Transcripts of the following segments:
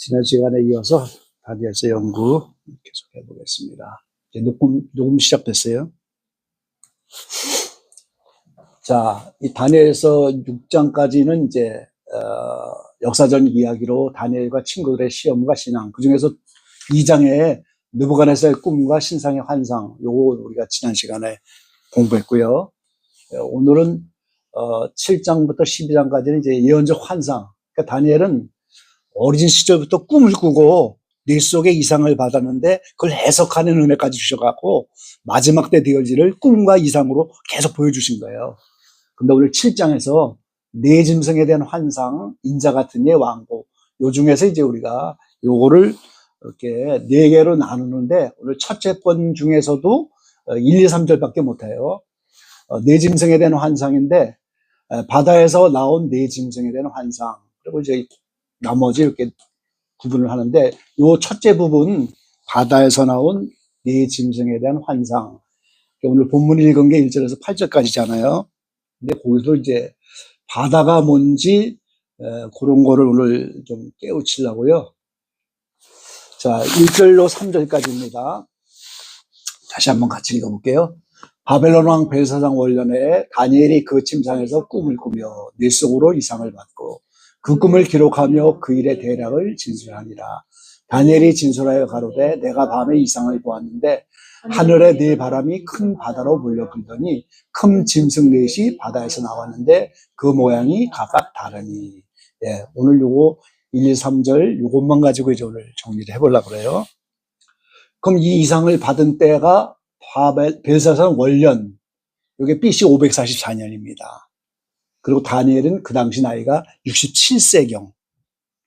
지난 시간에 이어서 다니엘서 연구 계속해 보겠습니다. 이제 녹음 시작됐어요. 자, 이 다니엘서 6장까지는 이제 역사적 이야기로 다니엘과 친구들의 시험과 신앙, 그 중에서 2장에 느부갓네살의 꿈과 신상의 환상, 요거 우리가 지난 시간에 공부했고요. 오늘은 7장부터 12장까지는 이제 예언적 환상. 그러니까 다니엘은 어린 시절부터 꿈을 꾸고 뇌 속에 이상을 받았는데 그걸 해석하는 은혜까지 주셔갖고 마지막 때 되어지를 꿈과 이상으로 계속 보여주신 거예요. 근데 오늘 7장에서 네 짐승에 대한 환상, 인자 같은 예 왕복, 요 중에서 이제 우리가 요거를 이렇게 네 개로 나누는데 오늘 첫째 번 중에서도 1, 2, 3절밖에 못해요. 네 짐승에 대한 환상인데 바다에서 나온 네 짐승에 대한 환상, 그리고 이제 나머지 이렇게 구분을 하는데 요 첫째 부분 바다에서 나온 네 짐승에 대한 환상, 오늘 본문 읽은 게 1절에서 8절까지잖아요. 근데 거기서 이제 바다가 뭔지 그런 거를 오늘 좀 깨우치려고요. 자, 1절로 3절까지입니다. 다시 한번 같이 읽어볼게요. 바벨론 왕 벨사상 원년에 다니엘이 그 침상에서 꿈을 꾸며 뇌 속으로 이상을 받고 그 꿈을 기록하며 그 일의 대략을 진술하니라. 다니엘이 진술하여 가로되 내가 밤에 이상을 보았는데 하늘에 네 바람이 큰 바다로 몰려 불더니 큰 짐승 넷이 바다에서 나왔는데 그 모양이 각각 다르니. 예, 오늘 요거 1, 2, 3절 요것만 가지고 이제 오늘 정리를 해보려고 그래요. 그럼 이 이상을 받은 때가 벨사산 원년, 이게 BC 544년입니다. 그리고 다니엘은 그 당시 나이가 67세경,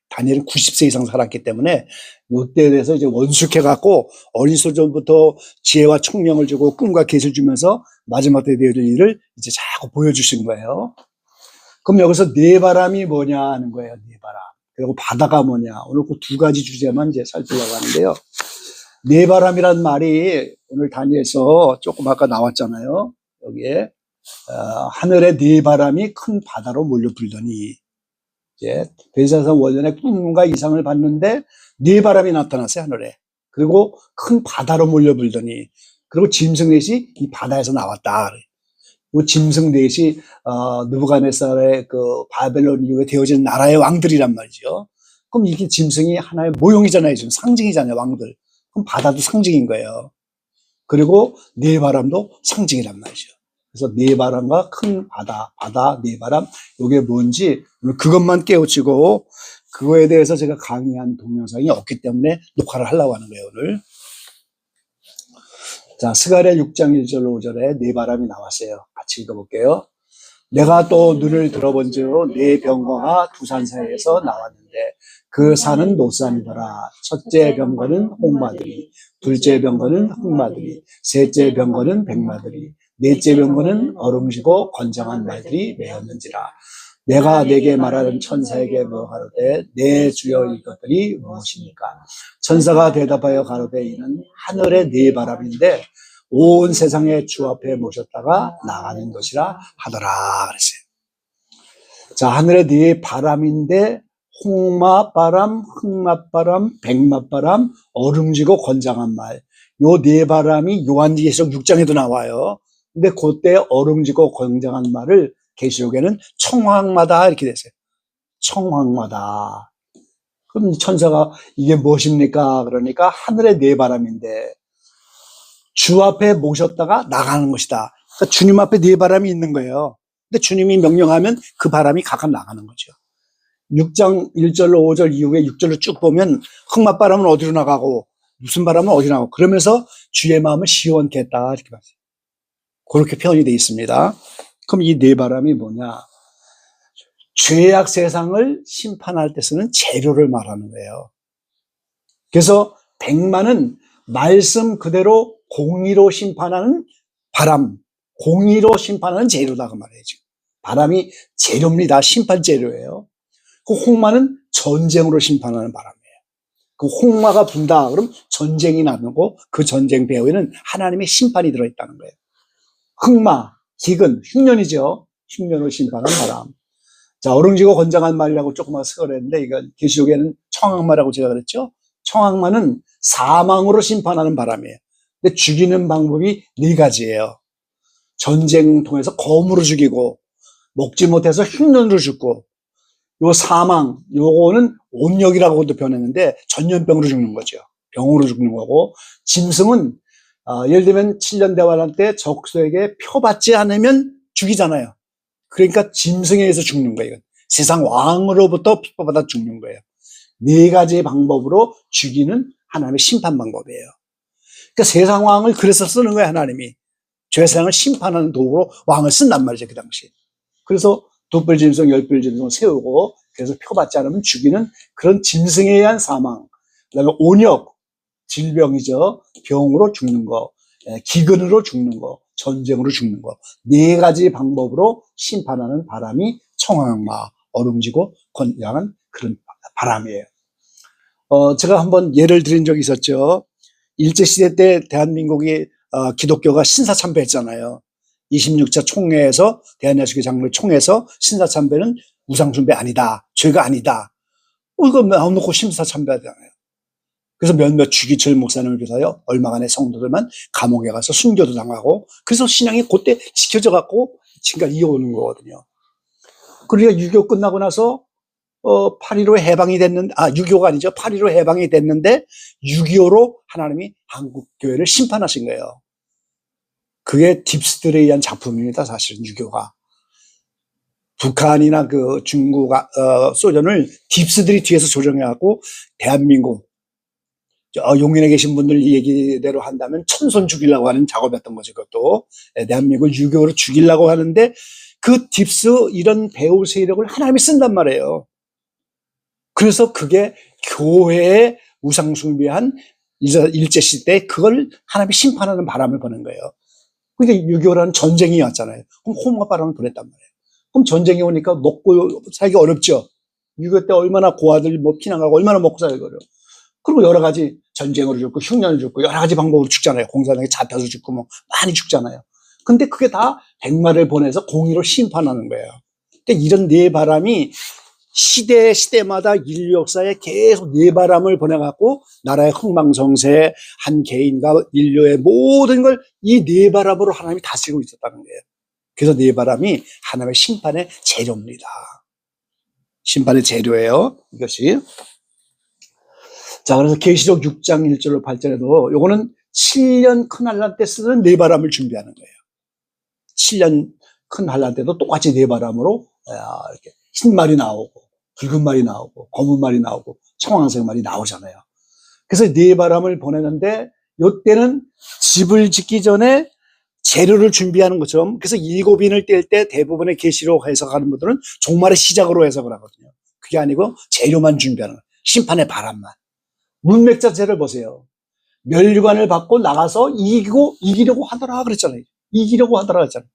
다니엘은 90세 이상 살았기 때문에 이때에 대해서 이제 원숙해갖고 어린 시절부터 지혜와 총명을 주고 꿈과 계시를 주면서 마지막 때 되어질 일을 이제 자꾸 보여주신 거예요. 그럼 여기서 네 바람이 뭐냐 하는 거예요. 네 바람. 그리고 바다가 뭐냐. 오늘 그 두 가지 주제만 이제 살피려고 하는데요. 네 바람이란 말이 오늘 다니엘서 조금 아까 나왔잖아요. 여기에 하늘의 네 바람이 큰 바다로 몰려 불더니, 이제 벨사산 원년에 꿈과 이상을 봤는데 네 바람이 나타났어요, 하늘에. 그리고 큰 바다로 몰려 불더니, 그리고 짐승 넷이 이 바다에서 나왔다. 이 짐승 넷이 느부갓네살의 그 바벨론 이후에 되어진 나라의 왕들이란 말이죠. 그럼 이게 짐승이 하나의 모형이잖아요, 지금 상징이잖아요, 왕들. 그럼 바다도 상징인 거예요. 그리고 네 바람도 상징이란 말이죠. 그래서 네 바람과 큰 바다, 네 바람, 이게 뭔지 오늘 그것만 깨우치고 그거에 대해서 제가 강의한 동영상이 없기 때문에 녹화를 하려고 하는 거예요, 오늘. 자, 스가랴 6장 1절 5절에 네 바람이 나왔어요. 같이 읽어볼게요. 내가 또 눈을 들어본즉 네 병거가 두 산 사이에서 나왔는데 그 산은 노산이더라. 첫째 병거는 홍마들이, 둘째 병거는 흑마들이, 셋째 병거는 백마들이, 넷째 병거는 어rum지고 건장한 말들이 메었는지라. 내가 내게 말하는 천사에게 가로되 내 주여 이것들이 무엇입니까? 천사가 대답하여 가로되 이는 하늘의 네 바람인데 온 세상의 주 앞에 모셨다가 나가는 것이라 하더라 그랬어요. 자, 하늘의 네 바람인데 홍마바람, 흑마바람, 백마바람, 어rum지고 건장한 말. 요 네 바람이 요한계시록 6장에도 나와요. 근데 그때 어rum지고 건장한 말을 계시록에는 청황마다 이렇게 됐어요. 청황마다. 그럼 천사가 이게 무엇입니까? 그러니까 하늘의 네 바람인데 주 앞에 모셨다가 나가는 것이다. 그러니까 주님 앞에 네 바람이 있는 거예요. 근데 주님이 명령하면 그 바람이 각각 나가는 거죠. 6장 1절로 5절 이후에 6절로 쭉 보면 흑맛바람은 어디로 나가고 무슨 바람은 어디로 나가고 그러면서 주의 마음을 시원케 했다 이렇게 봤어요. 그렇게 표현이 되어 있습니다. 그럼 이 네 바람이 뭐냐? 죄악 세상을 심판할 때 쓰는 재료를 말하는 거예요. 그래서 백마는 말씀 그대로 공의로 심판하는 바람, 공의로 심판하는 재료다 그 말이에요. 바람이 재료입니다. 심판 재료예요. 그 홍마는 전쟁으로 심판하는 바람이에요. 그 홍마가 분다 그럼 전쟁이 나고 그 전쟁 배후에는 하나님의 심판이 들어있다는 거예요. 흑마, 기근, 흉년이죠. 흉년을 심판하는 바람. 자, 어릉지고 건장한 말이라고 조그맣게 쓰거랬는데, 이건 계시록에는 청악마라고 제가 그랬죠? 청악마는 사망으로 심판하는 바람이에요. 근데 죽이는 방법이 네 가지예요. 전쟁 통해서 검으로 죽이고, 먹지 못해서 흉년으로 죽고, 요 사망, 요거는 온역이라고도 표현했는데, 전염병으로 죽는 거죠. 병으로 죽는 거고, 짐승은, 예를 들면 7년 대환란 때 적수에게 표받지 않으면 죽이잖아요. 그러니까 짐승에 의해서 죽는 거예요. 세상 왕으로부터 핍박받아 죽는 거예요. 네 가지 방법으로 죽이는 하나님의 심판 방법이에요. 그러니까 세상 왕을 그래서 쓰는 거예요, 하나님이. 죄세상을 심판하는 도구로 왕을 쓴단 말이죠, 그 당시. 그래서 두 뿔 짐승, 10뿔 짐승을 세우고, 그래서 표받지 않으면 죽이는 그런 짐승에 의한 사망. 그 다음에 온역, 질병이죠. 병으로 죽는 거, 기근으로 죽는 거, 전쟁으로 죽는 거. 네 가지 방법으로 심판하는 바람이 청악마, 어릉지고 건장한 그런 바람이에요. 제가 한번 예를 드린 적이 있었죠. 일제시대 때 대한민국이 기독교가 신사참배했잖아요. 26차 총회에서 대한예수교 장로회 총회에서 신사참배는 우상숭배 아니다. 죄가 아니다. 이거 마음 놓고 신사참배하잖아요. 그래서 몇몇 주기철 목사님을 비롯하여 얼마간의 성도들만 감옥에 가서 순교도 당하고 그래서 신앙이 그때 지켜져 갖고 지금까지 이어오는 거거든요. 그러니까 6.25 끝나고 나서 8.15 해방이 됐는데 6.25가 아니죠. 8.15 해방이 됐는데 6.25로 하나님이 한국 교회를 심판하신 거예요. 그게 딥스들에 의한 작품입니다. 사실은 6.25가. 북한이나 그 중국, 소련을 딥스들이 뒤에서 조정해갖고 대한민국, 용인에 계신 분들 얘기대로 한다면 천손 죽이려고 하는 작업이었던 거죠. 그것도. 대한민국을 6.25로 죽이려고 하는데 그 딥스 이런 배후 세력을 하나님이 쓴단 말이에요. 그래서 그게 교회의 우상숭배한 일제시대 그걸 하나님이 심판하는 바람을 보는 거예요. 그러니까 6.25라는 전쟁이 왔잖아요. 그럼 호모가 바람을 보냈단 말이에요. 그럼 전쟁이 오니까 먹고 살기 어렵죠. 6.25 때 얼마나 고아들 피난가고 얼마나 먹고 살거려. 그리고 여러 가지 전쟁으로 죽고 흉년을 죽고 여러 가지 방법으로 죽잖아요. 공산당에 잡혀서 죽고 뭐 많이 죽잖아요. 근데 그게 다 백마를 보내서 공의로 심판하는 거예요. 그러니까 이런 네 바람이 시대마다 인류 역사에 계속 네 바람을 보내갖고 나라의 흥망성쇠, 한 개인과 인류의 모든 걸 이 네 바람으로 하나님이 다스리고 있었다는 거예요. 그래서 네 바람이 하나님의 심판의 재료입니다. 심판의 재료예요, 이것이. 자, 그래서 계시록 6장 1절로 8절에도 요거는 7년 큰 환란 때 쓰는 네 바람을 준비하는 거예요. 7년 큰 환란 때도 똑같이 네 바람으로 이렇게 흰 말이 나오고 붉은 말이 나오고 검은 말이 나오고 청황색 말이 나오잖아요. 그래서 네 바람을 보내는데 요때는 집을 짓기 전에 재료를 준비하는 것처럼 그래서 7인을 뗄 때 대부분의 계시록 해석하는 분들은 종말의 시작으로 해석을 하거든요. 그게 아니고 재료만 준비하는 거예요. 심판의 바람만. 문맥자체를 보세요. 멸류관을 받고 나가서 이기려고 하더라 그랬잖아요. 이기려고 하더라 그랬잖아요.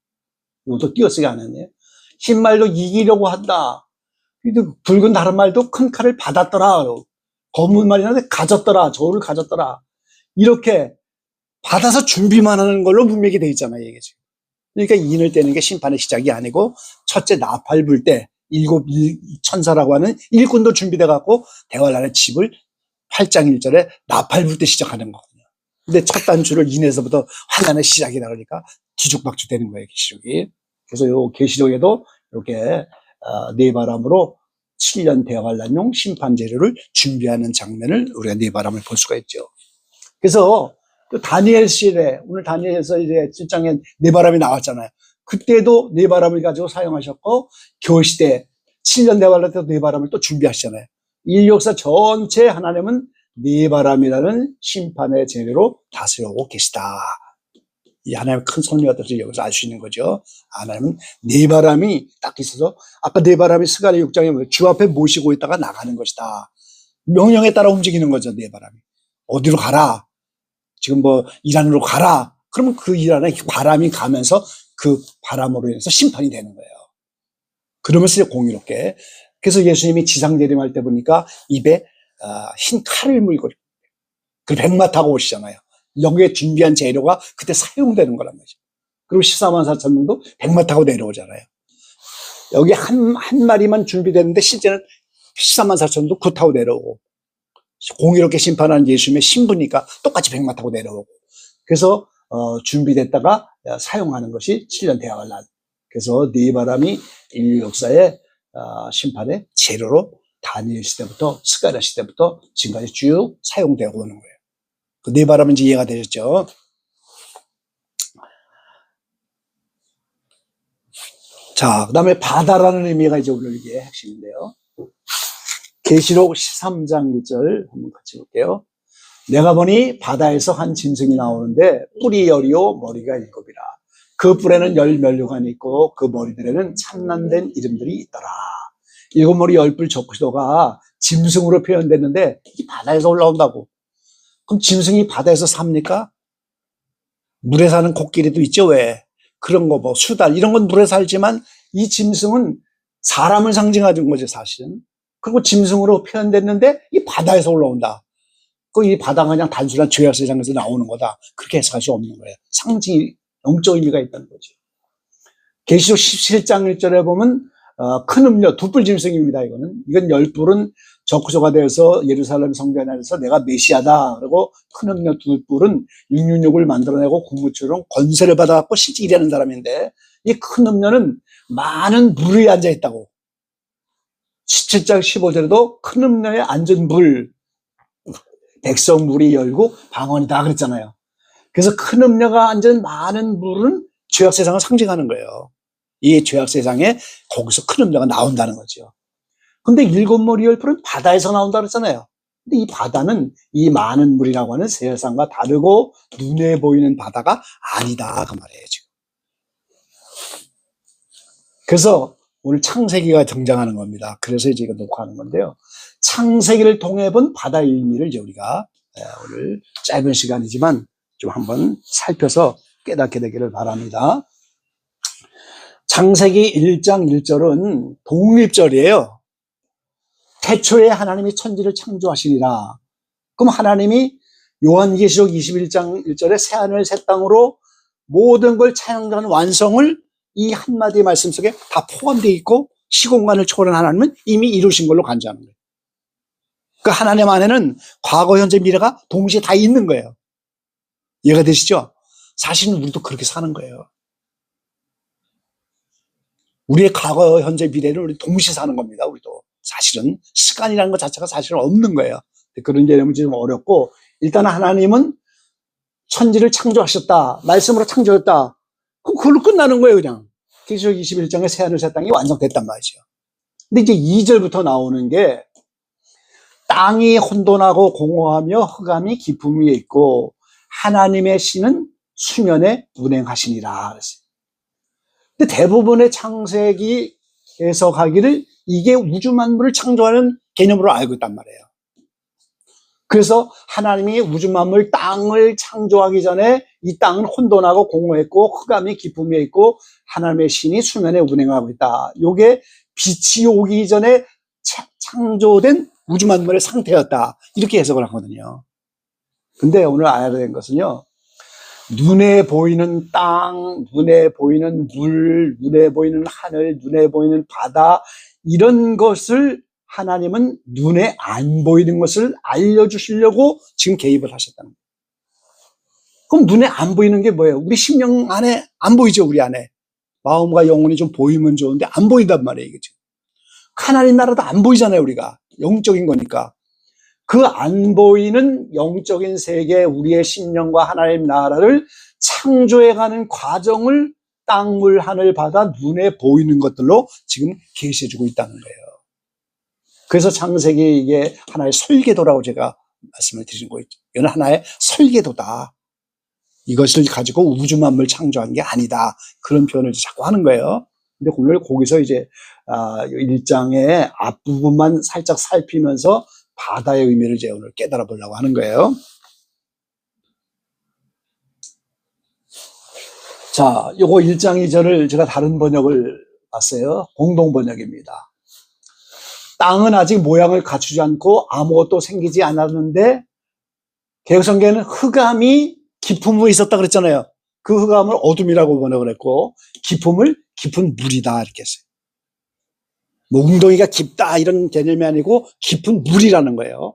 이것도 띄어쓰기 안 했네요. 흰 말도 이기려고 한다. 붉은 다른 말도 큰 칼을 받았더라. 검은 말이라는데 가졌더라. 저울을 가졌더라. 이렇게 받아서 준비만 하는 걸로 문맥이 되어 있잖아요. 이게 지금. 그러니까 인을 떼는 게 심판의 시작이 아니고 첫째 나팔 불 때 일곱 천사라고 하는 일꾼도 준비돼 갖고 대환란의 집을 8장 1절에 나팔 불 때 시작하는 거거든요. 근데 첫 단추를 인에서부터 환란의 시작이다 그러니까 뒤죽박죽 되는 거예요, 계시록이. 그래서 요 계시록에도 이렇게 네 바람으로 7년 대환란용 심판 재료를 준비하는 장면을 우리가 네 바람을 볼 수가 있죠. 그래서 또 다니엘시에 오늘 다니엘에서 이제 7장에 네 바람이 나왔잖아요. 그때도 네 바람을 가지고 사용하셨고 교시대 7년 대환란 때도 네 바람을 또 준비하시잖아요. 인류 역사 전체 하나님은 네 바람이라는 심판의 재료로 다스려오고 계시다. 이 하나님의 큰 섭리가 뜻을 여기서 알 수 있는 거죠. 하나님은 네 바람이 딱 있어서 아까 네 바람이 스가랴 6장에 주 앞에 모시고 있다가 나가는 것이다. 명령에 따라 움직이는 거죠. 네 바람이. 어디로 가라. 지금 뭐 이란으로 가라. 그러면 그 이란에 바람이 가면서 그 바람으로 인해서 심판이 되는 거예요. 그러면서 공의롭게. 그래서 예수님이 지상재림할 때 보니까 입에 흰 칼을 물고 그 백마 타고 오시잖아요. 여기에 준비한 재료가 그때 사용되는 거란 말이죠. 그리고 14만 4천 명도 백마 타고 내려오잖아요. 여기 한 마리만 준비됐는데 실제는 134,000도 그 타고 내려오고 공의롭게 심판하는 예수님의 신부니까 똑같이 백마 타고 내려오고 그래서 준비됐다가 사용하는 것이 7년 대항할 날. 그래서 네 바람이 인류 역사의 심판의 재료로 다니엘 시대부터 스가랴 시대부터 지금까지 쭉 사용되고 오는 거예요. 그 네 바람은 이제 이해가 되셨죠? 자, 그 다음에 바다라는 의미가 이제 오늘 이게 핵심인데요. 계시록 13장 1절 한번 같이 볼게요. 내가 보니 바다에서 한 짐승이 나오는데 뿔이 10이요 머리가 7이라. 그 뿔에는 10면류관이 있고 그 머리들에는 참난된 이름들이 있더라. 7머리 10뿔 적시도가 짐승으로 표현됐는데 이 바다에서 올라온다고. 그럼 짐승이 바다에서 삽니까? 물에 사는 코끼리도 있죠. 왜? 그런 거 뭐 수달 이런 건 물에 살지만 이 짐승은 사람을 상징하는 거죠 사실은. 그리고 짐승으로 표현됐는데 이 바다에서 올라온다. 이 바다가 그냥 단순한 죄악세상에서 나오는 거다. 그렇게 해석할 수 없는 거예요. 상징이 영적 의미가 있다는 거죠. 계시록 17장 1절에 보면 큰 음료 두뿔 짐승입니다. 이건 10뿔은 적구조가 되어서 예루살렘 성전에 안에서 내가 메시아다. 그리고 큰 음료 2뿔은 666을 만들어내고 국무처럼 권세를 받아갖고 실제 일하는 사람인데 이 큰 음료는 많은 물이 앉아있다고. 17장 15절에도 큰 음료에 앉은 물 백성 물이 열고 방언이다 그랬잖아요. 그래서 큰 음료가 앉은 많은 물은 죄악 세상을 상징하는 거예요. 이 죄악 세상에 거기서 큰 음료가 나온다는 거죠. 근데 7머리 10뿔은 바다에서 나온다 그랬잖아요. 근데 이 바다는 이 많은 물이라고 하는 세상과 다르고 눈에 보이는 바다가 아니다 그 말이에요 지금. 그래서 오늘 창세기가 등장하는 겁니다. 그래서 이제 이거 녹화하는 건데요. 창세기를 통해 본 바다의 의미를 이제 우리가 오늘 짧은 시간이지만 좀 한번 살펴서 깨닫게 되기를 바랍니다. 창세기 1장 1절은 독립절이에요. 태초에 하나님이 천지를 창조하시니라. 그럼 하나님이 요한계시록 21장 1절에 새하늘 새 땅으로 모든 걸 창조하는 완성을 이 한마디 말씀 속에 다 포함되어 있고 시공간을 초월한 하나님은 이미 이루신 걸로 간주하는 거예요. 그 하나님 안에는 과거, 현재, 미래가 동시에 다 있는 거예요. 이해가 되시죠? 사실은 우리도 그렇게 사는 거예요. 우리의 과거, 현재, 미래를 우리 동시에 사는 겁니다. 우리도. 사실은 시간이라는 것 자체가 사실은 없는 거예요. 그런 개념이 좀 어렵고 일단 하나님은 천지를 창조하셨다. 말씀으로 창조했다. 그럼 그걸로 끝나는 거예요. 그냥. 계시록 21장에 새하늘 새 땅이 완성됐단 말이죠. 근데 이제 2절부터 나오는 게 땅이 혼돈하고 공허하며 흑암이 깊음 위에 있고 하나님의 신은 수면에 운행하시니라 그랬어요. 근데 대부분의 창세기 해석하기를 이게 우주 만물을 창조하는 개념으로 알고 있단 말이에요. 그래서 하나님이 우주 만물 땅을 창조하기 전에 이 땅은 혼돈하고 공허했고 흑암이 깊음 위에 있고 하나님의 신이 수면에 운행하고 있다. 이게 빛이 오기 전에 창조된 우주 만물의 상태였다. 이렇게 해석을 하거든요. 근데 오늘 알아야 되는 것은요. 눈에 보이는 땅, 눈에 보이는 물, 눈에 보이는 하늘, 눈에 보이는 바다 이런 것을 하나님은 눈에 안 보이는 것을 알려주시려고 지금 개입을 하셨다는 거예요. 그럼 눈에 안 보이는 게 뭐예요? 우리 심령 안에 안 보이죠, 우리 안에. 마음과 영혼이 좀 보이면 좋은데 안 보인단 말이에요, 이게 지금. 하나님 나라도 안 보이잖아요, 우리가. 영적인 거니까. 그 안 보이는 영적인 세계, 우리의 심령과 하나님 나라를 창조해가는 과정을 땅, 물, 하늘, 바다, 눈에 보이는 것들로 지금 계시해주고 있다는 거예요. 그래서 창세기 이게 하나의 설계도라고 제가 말씀을 드리는 거예요. 이건 하나의 설계도다. 이것을 가지고 우주 만물 창조한 게 아니다. 그런 표현을 자꾸 하는 거예요. 근데 오늘 거기서 이제 1장의 앞부분만 살짝 살피면서 바다의 의미를 이제 오늘 깨달아 보려고 하는 거예요. 자, 요거 1장 2절을 제가 다른 번역을 봤어요. 공동 번역입니다. 땅은 아직 모양을 갖추지 않고 아무것도 생기지 않았는데 개혁성경에는 흑암이 깊음에 있었다 그랬잖아요. 그 흑암을 어둠이라고 번역을 했고 깊음을 깊은 물이다 이렇게 했어요. 몽덩이가 깊다 이런 개념이 아니고 깊은 물이라는 거예요.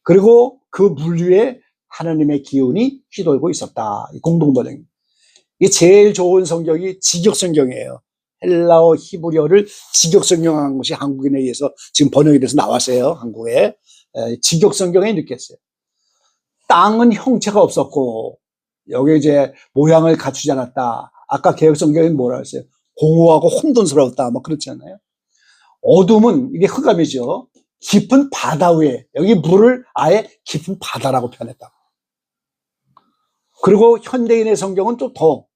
그리고 그 물 위에 하나님의 기운이 휘돌고 있었다. 공동번역. 이게 제일 좋은 성경이 직역성경이에요. 헬라어 히브리어를 직역성경한 것이 한국인에 의해서 지금 번역이 돼서 나왔어요. 한국에. 직역성경에 이렇게 했어요. 땅은 형체가 없었고 여기 이제 모양을 갖추지 않았다. 아까 개혁성경에는 뭐라 했어요? 공허하고 혼돈스러웠다. 뭐 그렇지 않아요? 어둠은 이게 흑암이죠. 깊은 바다 위에 여기 물을 아예 깊은 바다라고 표현했다. 그리고 현대인의 성경은 좀 더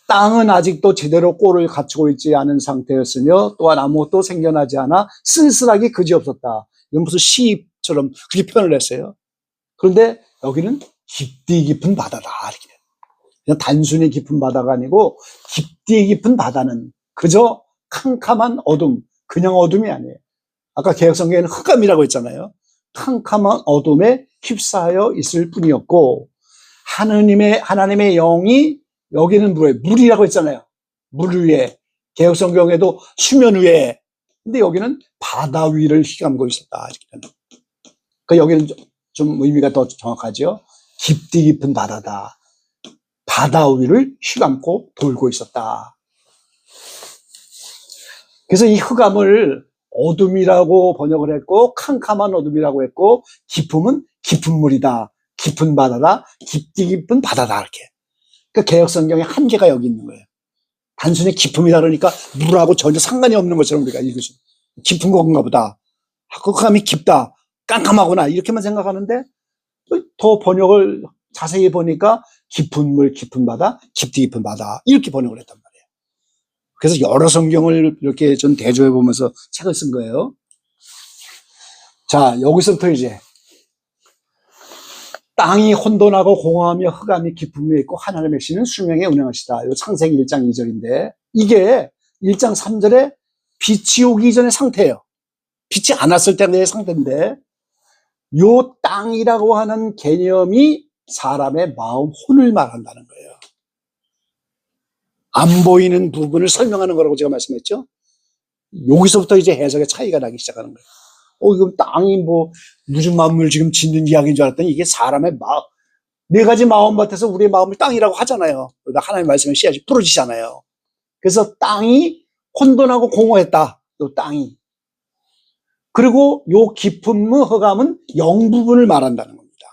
땅은 아직도 제대로 꼴을 갖추고 있지 않은 상태였으며 또한 아무것도 생겨나지 않아 쓸쓸하게 그지없었다. 이건 무슨 시처럼 그렇게 표현을 했어요. 그런데 여기는 깊디 깊은 바다다. 이렇게. 그냥 단순히 깊은 바다가 아니고 깊디 깊은 바다는 그저 캄캄한 어둠, 그냥 어둠이 아니에요. 아까 개혁성경에는 흑암이라고 했잖아요. 캄캄한 어둠에 휩싸여 있을 뿐이었고 하나님의 영이 여기는 물이라고 했잖아요. 물 위에. 개혁성경에도 수면 위에. 근데 여기는 바다 위를 휘감고 있었다. 그러니까 여기는 좀 의미가 더 정확하죠. 깊디 깊은 바다다. 바다 위를 휘감고 돌고 있었다. 그래서 이 흑암을 어둠이라고 번역을 했고 캄캄한 어둠이라고 했고 깊음은 깊은 물이다. 깊은 바다다. 깊디 깊은 바다다. 이렇게. 그러니까 개혁성경의 한계가 여기 있는 거예요. 단순히 깊음이다 그러니까 물하고 전혀 상관이 없는 것처럼 우리가 읽으죠. 깊은 건가 보다. 흑암이 깊다. 깜깜하구나. 이렇게만 생각하는데 더 번역을 자세히 보니까 깊은 물, 깊은 바다, 깊디 깊은 바다. 이렇게 번역을 했단 말이에요. 그래서 여러 성경을 이렇게 전 대조해 보면서 책을 쓴 거예요. 자, 여기서부터 이제 땅이 혼돈하고 공허하며 흑암이 깊음 위에 있고 하나님의 신은 수명에 운행하시다. 이 창세기 1장 2절인데 이게 1장 3절에 빛이 오기 전의 상태예요. 빛이 안 왔을 때의 상태인데 요 땅이라고 하는 개념이 사람의 마음 혼을 말한다는 거예요. 안 보이는 부분을 설명하는 거라고 제가 말씀했죠. 여기서부터 이제 해석의 차이가 나기 시작하는 거예요. 이거 땅이 무슨 만물 지금 짓는 이야기인 줄 알았더니 이게 사람의 마음, 네 가지 마음밭에서 우리의 마음을 땅이라고 하잖아요. 하나님의 말씀에 씨앗이 부러지잖아요. 그래서 땅이 혼돈하고 공허했다. 요 땅이. 그리고 요 깊은 흑암은 영 부분을 말한다는 겁니다.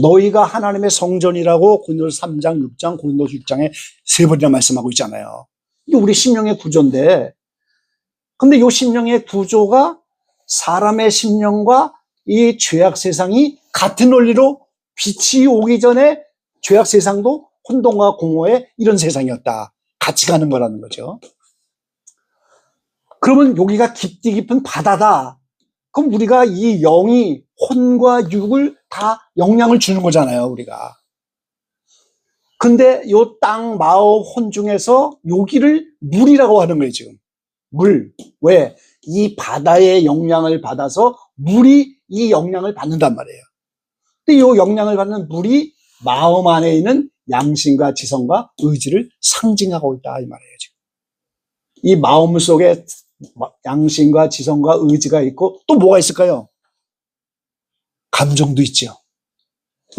너희가 하나님의 성전이라고 고린도서 3장, 6장, 고린도서 6장에 세 번이나 말씀하고 있잖아요. 이게 우리 심령의 구조인데, 근데 요 심령의 구조가 사람의 심령과 이 죄악 세상이 같은 원리로 빛이 오기 전에 죄악 세상도 혼돈과 공허의 이런 세상이었다. 같이 가는 거라는 거죠. 그러면 여기가 깊디 깊은 바다다. 그럼 우리가 이 영이 혼과 육을 다 영향을 주는 거잖아요, 우리가. 근데 요 땅, 마음, 혼 중에서 여기를 물이라고 하는 거예요, 지금. 물. 왜? 이 바다의 영향을 받아서 물이 이 영향을 받는단 말이에요. 근데 이 영향을 받는 물이 마음 안에 있는 양심과 지성과 의지를 상징하고 있다 이 말이에요. 지금. 이 마음 속에 양심과 지성과 의지가 있고 또 뭐가 있을까요? 감정도 있죠.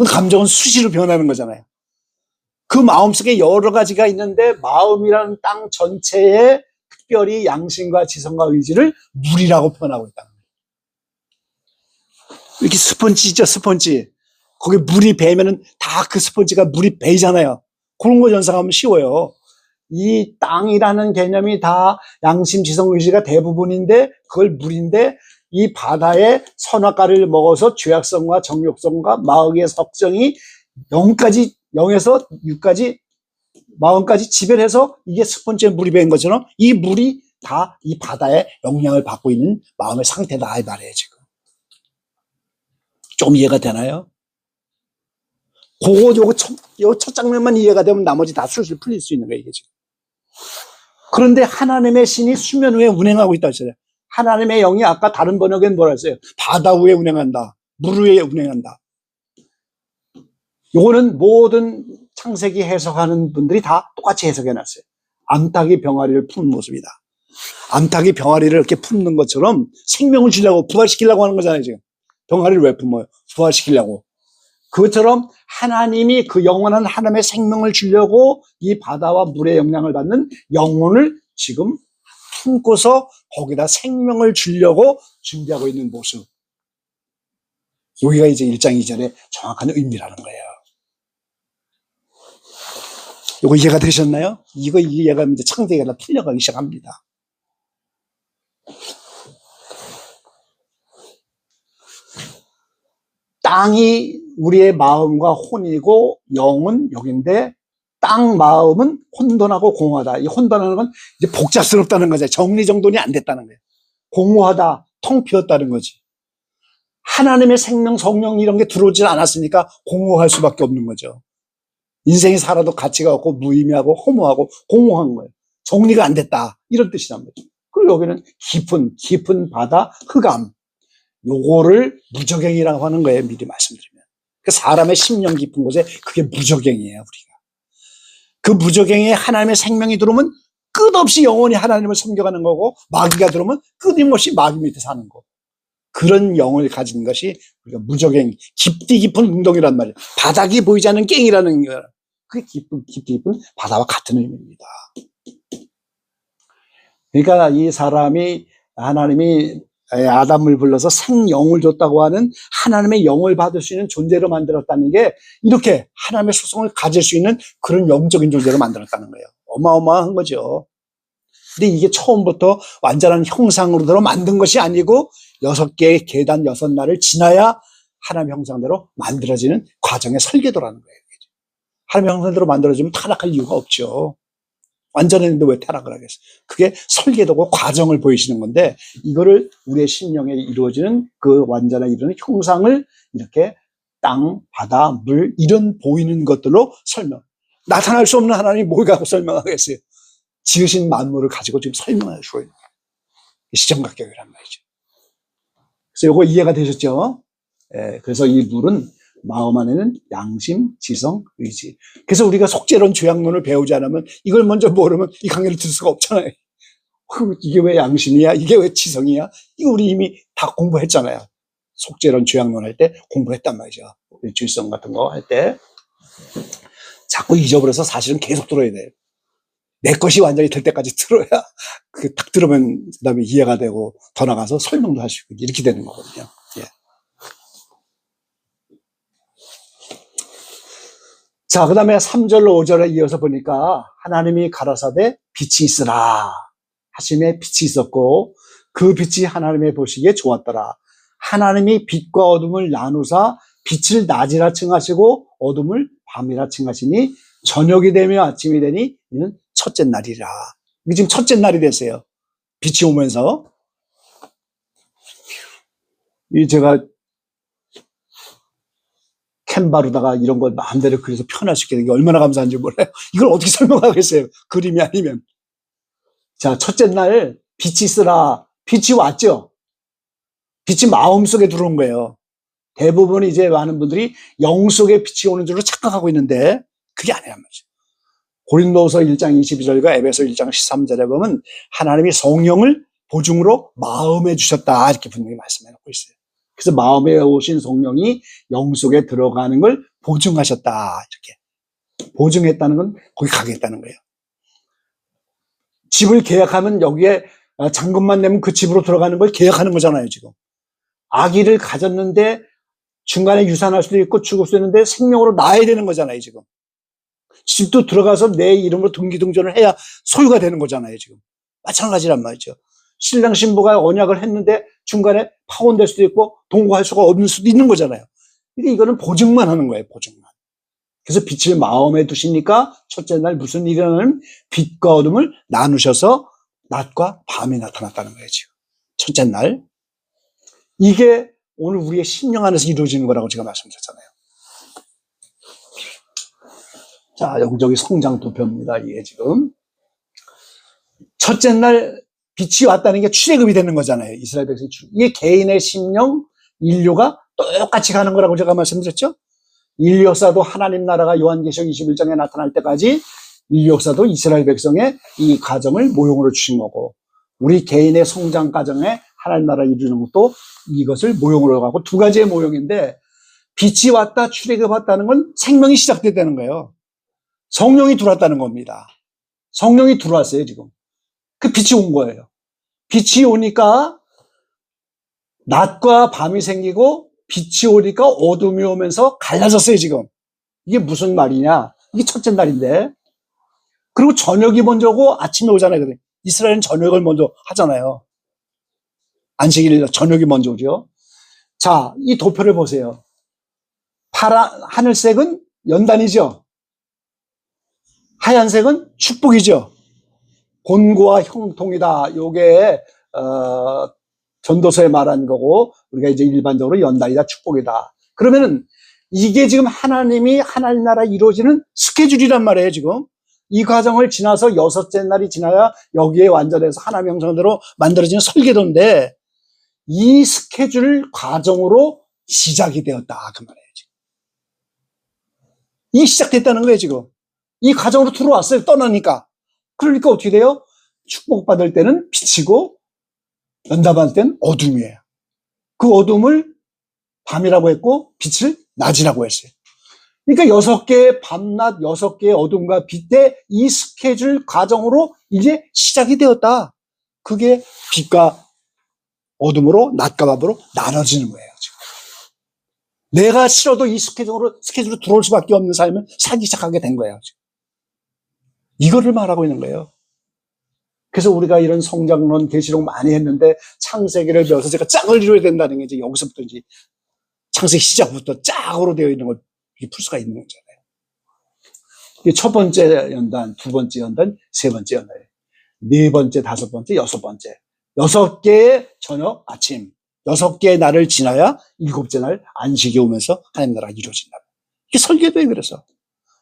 감정은 수시로 변하는 거잖아요. 그 마음 속에 여러 가지가 있는데 마음이라는 땅 전체에 특별히 양심과 지성과 의지를 물이라고 표현하고 있다는 거예요. 이렇게 스펀지죠, 스펀지. 거기 물이 배면은 다 그 스펀지가 물이 배이잖아요. 그런 거 연상하면 쉬워요. 이 땅이라는 개념이 다 양심, 지성, 의지가 대부분인데 그걸 물인데 이 바다의 선악과를 먹어서 죄악성과 정욕성과 마귀의 섭성이 0에서 6까지 마음까지 지배해서 이게 스펀지에 물이 배인 것처럼 이 물이 다 이 바다의 영향을 받고 있는 마음의 상태다 이 말이에요 지금. 좀 이해가 되나요? 요거 첫 장면만 이해가 되면 나머지 다 술술 풀릴 수 있는 거예요 이게 지금. 그런데 하나님의 신이 수면 위에 운행하고 있다 했어요. 하나님의 영이 아까 다른 번역엔 뭐라 했어요? 바다 위에 운행한다. 물 위에 운행한다. 요거는 모든 창세기 해석하는 분들이 다 똑같이 해석해 놨어요. 암탉이 병아리를 푸는 모습이다. 암탉이 병아리를 이렇게 품는 것처럼 생명을 주려고, 부활시키려고 하는 거잖아요, 지금. 병아리를 왜 품어요? 부활시키려고. 그것처럼 하나님이 그 영원한 하나님의 생명을 주려고 이 바다와 물의 영향을 받는 영혼을 지금 품고서 거기다 생명을 주려고 준비하고 있는 모습. 여기가 이제 1장 2절의 정확한 의미라는 거예요. 이거 이해가 되셨나요? 이거 이해가 이제 창세기가 틀려가기 시작합니다. 땅이 우리의 마음과 혼이고 영은 여긴데 땅 마음은 혼돈하고 공허하다. 이 혼돈하는 건 이제 복잡스럽다는 거죠. 정리정돈이 안 됐다는 거예요. 공허하다, 텅 비었다는 거지. 하나님의 생명, 성령 이런 게 들어오질 않았으니까 공허할 수밖에 없는 거죠. 인생이 살아도 가치가 없고 무의미하고 허무하고 공허한 거예요. 정리가 안 됐다. 이런 뜻이란 말이죠. 그리고 여기는 깊은 바다, 흑암. 요거를 무저갱이라고 하는 거예요. 미리 말씀드리면. 그 사람의 심령 깊은 곳에 그게 무저갱이에요. 우리가. 그 무저갱이에 하나님의 생명이 들어오면 끝없이 영원히 하나님을 섬겨가는 거고, 마귀가 들어오면 끊임없이 마귀 밑에 사는 거. 그런 영을 가진 것이 우리가 무저갱, 깊디 깊은 웅덩이란 말이에요. 바닥이 보이지 않는 갱이라는 거예요. 그게 깊디 깊은 바다와 같은 의미입니다. 그러니까 이 사람이, 하나님이 아담을 불러서 생영을 줬다고 하는 하나님의 영을 받을 수 있는 존재로 만들었다는 게 이렇게 하나님의 소성을 가질 수 있는 그런 영적인 존재로 만들었다는 거예요. 어마어마한 거죠. 근데 이게 처음부터 완전한 형상으로 만든 것이 아니고 6개의 계단 6날을 지나야 하나님의 형상대로 만들어지는 과정의 설계도라는 거예요. 하나님의 형상대로 만들어지면 타락할 이유가 없죠. 완전했는데 왜 타락을 하겠어요? 그게 설계도고 과정을 보이시는 건데, 이거를 우리의 심령에 이루어지는 그 완전한 이루는 형상을 이렇게 땅, 바다, 물 이런 보이는 것들로 나타날 수 없는 하나님이 뭘 갖고 설명하겠어요? 지으신 만물을 가지고 지금 설명해 주고 있는 거예요. 시정각격이란 말이죠. 그래서 이거 이해가 되셨죠? 그래서 이 물은 마음 안에는 양심, 지성, 의지. 그래서 우리가 속죄론, 죄악론을 배우지 않으면, 이걸 먼저 모르면 이 강의를 들을 수가 없잖아요. 이게 왜 양심이야? 이게 왜 지성이야? 이거 우리 이미 다 공부했잖아요. 속죄론, 죄악론 할 때 공부했단 말이죠. 질성 같은 거 할 때. 자꾸 잊어버려서 사실은 계속 들어야 돼요. 내 것이 완전히 될 때까지 들어야, 그 딱 들으면 그 다음에 이해가 되고 더 나가서 설명도 할 수 있고 이렇게 되는 거거든요. 예. 자, 그 다음에 3절로 5절에 이어서 보니까 하나님이 가라사대 빛이 있으라 하심에 빛이 있었고 그 빛이 하나님의 보시기에 좋았더라. 하나님이 빛과 어둠을 나누사 빛을 낮이라 칭하시고 어둠을 밤이라 칭하시니 저녁이 되며 아침이 되니 이는 첫째 날이라. 이게 지금 첫째 날이 됐어요. 빛이 오면서. 제가 캔바로다가 이런 걸 마음대로 그려서 표현할 수 있게 된 게 얼마나 감사한지 몰라요. 이걸 어떻게 설명하겠어요? 그림이 아니면. 자, 첫째 날 빛이 있으라. 빛이 왔죠? 빛이 마음속에 들어온 거예요. 대부분 이제 많은 분들이 영 속에 빛이 오는 줄로 착각하고 있는데 그게 아니란 말이죠. 고린도서 1장 22절과 에베소 1장 13절에 보면 하나님이 성령을 보증으로 마음에 주셨다 이렇게 분명히 말씀해 놓고 있어요. 그래서 마음에 오신 성령이 영 속에 들어가는 걸 보증하셨다 이렇게. 보증했다는 건 거기 가겠다는 거예요. 집을 계약하면 여기에 잔금만 내면 그 집으로 들어가는 걸 계약하는 거잖아요. 지금 아기를 가졌는데 중간에 유산할 수도 있고 죽을 수 있는데 생명으로 낳아야 되는 거잖아요. 지금 집도 들어가서 내 이름으로 등기등본을 해야 소유가 되는 거잖아요. 지금 마찬가지란 말이죠. 신랑 신부가 언약을 했는데 중간에 파혼될 수도 있고 동거할 수가 없는 수도 있는 거잖아요. 근데 이거는 보증만 하는 거예요. 보증만. 그래서 빛을 마음에 두시니까 첫째 날 무슨 일이 일어나면 빛과 어둠을 나누셔서 낮과 밤이 나타났다는 거예요. 지금 첫째 날. 이게 오늘 우리의 심령 안에서 이루어지는 거라고 제가 말씀드렸잖아요. 자, 영적인 성장 도표입니다. 이게 지금. 첫째 날 빛이 왔다는 게 출애굽이 되는 거잖아요. 이스라엘 백성이 출애굽. 이게 개인의 심령, 인류가 똑같이 가는 거라고 제가 말씀드렸죠. 인류 역사도 하나님 나라가 요한계시록 21장에 나타날 때까지 인류 역사도 이스라엘 백성의 이 가정을 모형으로 주신 거고, 우리 개인의 성장 과정에 하나님 나라 이루는 것도 이것을 모형으로 가고 두 가지의 모형인데 빛이 왔다 출애굽 왔다는 건 생명이 시작됐다는 거예요. 성령이 들어왔다는 겁니다. 성령이 들어왔어요 지금. 그 빛이 온 거예요. 빛이 오니까 낮과 밤이 생기고 빛이 오니까 어둠이 오면서 갈라졌어요 지금. 이게 무슨 말이냐. 이게 첫째 날인데 그리고 저녁이 먼저 오고 아침이 오잖아요. 이스라엘은 저녁을 먼저 하잖아요. 안식일 저녁이 먼저 오죠. 자, 이 도표를 보세요. 파란 하늘색은 연단이죠. 하얀색은 축복이죠. 곤고와 형통이다. 요게 전도서에 말한 거고 우리가 이제 일반적으로 연단이다, 축복이다. 그러면은 이게 지금 하나님이 하나님 나라 이루어지는 스케줄이란 말이에요, 지금. 이 과정을 지나서 여섯째 날이 지나야 여기에 완전해서 하나님의 형상대로 만들어지는 설계도인데 이 스케줄 과정으로 시작이 되었다. 그 말이에요, 지금. 이게 시작됐다는 거예요, 지금. 이 과정으로 들어왔어요, 떠나니까. 그러니까 어떻게 돼요? 축복받을 때는 빛이고 연답할 때는 어둠이에요. 그 어둠을 밤이라고 했고 빛을 낮이라고 했어요. 그러니까 6개의 밤낮, 6개의 어둠과 빛의 이 스케줄 과정으로 이제 시작이 되었다. 그게 빛과 어둠으로 낮과 밤으로 나눠지는 거예요, 지금. 내가 싫어도 이 스케줄로 들어올 수밖에 없는 삶을 살기 시작하게 된 거예요, 지금. 이거를 말하고 있는 거예요. 그래서 우리가 이런 성장론, 계시록 많이 했는데 창세기를 배워서 제가 짝을 이루어야 된다는 게 이제 여기서부터 이제 창세기 시작부터 짝으로 되어 있는 걸 풀 수가 있는 거잖아요. 이게 첫 번째 연단, 두 번째 연단, 세 번째 연단, 네 번째, 다섯 번째, 여섯 번째. 6개의 저녁, 아침, 6개의 날을 지나야 7째 날 안식이 오면서 하나님 나라가 이루어진다. 이게 설계도예요, 그래서.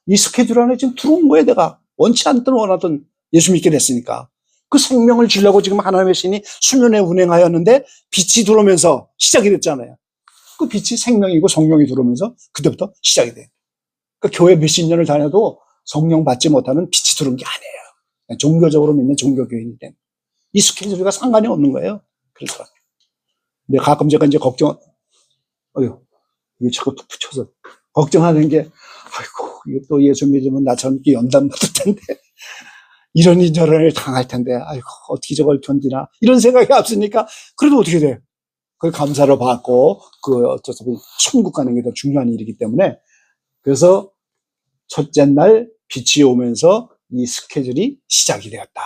이 스케줄 안에 지금 들어온 거예요, 내가. 원치 않든 원하든 예수 믿게 됐으니까. 그 생명을 주려고 지금 하나님의 신이 수면에 운행하였는데 빛이 들어오면서 시작이 됐잖아요. 그 빛이 생명이고 성령이 들어오면서 그때부터 시작이 돼요. 그러니까 교회 몇십 년을 다녀도 성령 받지 못하면 빛이 들어온 게 아니에요. 종교적으로 믿는 종교교인이 된. 이 스케줄과 상관이 없는 거예요. 그래서. 근데 가끔 제가 이제 이거 자꾸 툭 붙여서 걱정하는 게, 아이고, 이거 또 예수 믿으면 나처럼 연단 받을 텐데, 이런 저런을 당할 텐데, 아이고, 어떻게 저걸 견디나, 이런 생각이 없으니까, 그래도 어떻게 돼? 그걸 감사로 받고, 어쩌서 천국 가는 게 더 중요한 일이기 때문에, 그래서 첫째 날 빛이 오면서 이 스케줄이 시작이 되었다.